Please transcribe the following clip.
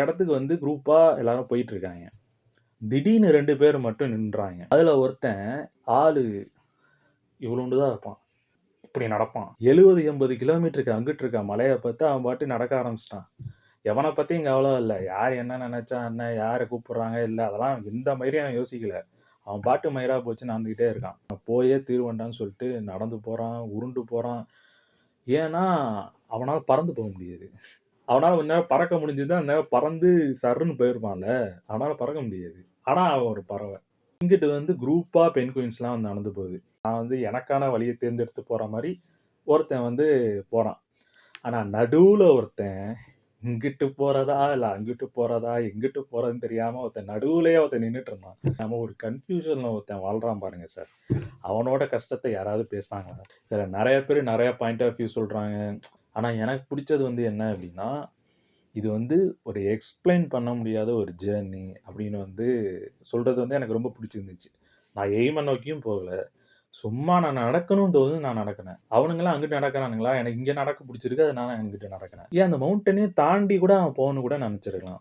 இடத்துக்கு வந்து குரூப்பா எல்லாரும் போயிட்டுருக்காங்க. திடீர்னு 2 பேர் மட்டும் நின்றாங்க. அதுல ஒருத்தன் ஆளு இவ்வளோண்டு தான் இருப்பான். இப்படி நடப்பான். 70, 80 கிலோமீட்டருக்கு அங்கிட்டு இருக்க மலைய பார்த்து அவன் பாட்டுக்கு நடக்க ஆரம்பிச்சுட்டான். எவன பத்தியும் கவல இல்ல. யார் என்ன நெனச்சா என்ன? யார கூப்பிடுறாங்க இல்ல. அதெல்லாம் எந்த மயிரையும் அவன் யோசிக்கல. அவன் பாட்டு மயிரா போச்சு நடந்துகிட்டே இருக்கான். போயே தீருவேன்டான்னு சொல்லிட்டு நடந்து போறான், உருண்டு போறான். ஏன்னா, அவனால பறந்து போக முடியாது. அவனால இந்நேரம் பறக்க முடிஞ்சிருந்தா, இந்நேரம் பறந்து சர்ருன்னு போயிருப்பான்ல. அவனால பறக்க முடியாது. ஆனா, அவன் ஒரு பறவை. இங்கிட்டு வந்து குரூப்பா பெண் குயின்ஸ்லாம் வந்து நடந்து போகுது. நான் வந்து எனக்கான வழிய தேர்ந்தெடுத்து போற மாரி ஒருத்தன் வந்து போறான். ஆனா நடுவுல ஒருத்தன் இங்கிட்டு போறதா, இல்ல அங்கிட்டு போறதா, எங்கிட்டு போறதுன்னு தெரியாம ஒருத்தன் நடுவுலயே ஒருத்தன் நின்னுட்டு இருந்தான். நம்ம ஒரு கன்ஃப்யூஷன்ல ஒருத்தன் வாழ்றான் பாருங்க சார். அவனோட கஷ்டத்த யாராவது பேசுனாங்களா? இதுல நெறைய பேரு நெறைய பாயிண்ட் ஆஃப் வியூ சொல்றாங்க. ஆனா எனக்கு புடிச்சது வந்து என்ன அப்டின்னா, இது வந்து ஒரு எக்ஸ்ப்ளைன் பண்ண முடியாத ஒரு ஜர்னி அப்படின்னு வந்து சொல்றது வந்து எனக்கு ரொம்ப பிடிச்சிருந்துச்சு. நான் எய்ம நோக்கியும் போகல. சும்மா நான் நடக்கணும்னு தோணுது நான் நடக்கிறேன். அவனுங்கலாம் அங்கிட்டு நடக்கிறானுங்களா, எனக்கு இங்க நடக்க புடிச்சிருக்கு. அதனால நான் இங்கிட்டு நடக்கிறேன். ஏன் அந்த மவுண்டனே தாண்டி கூட அவன் போகணும்னு கூட நெனச்சிருக்கலாம்.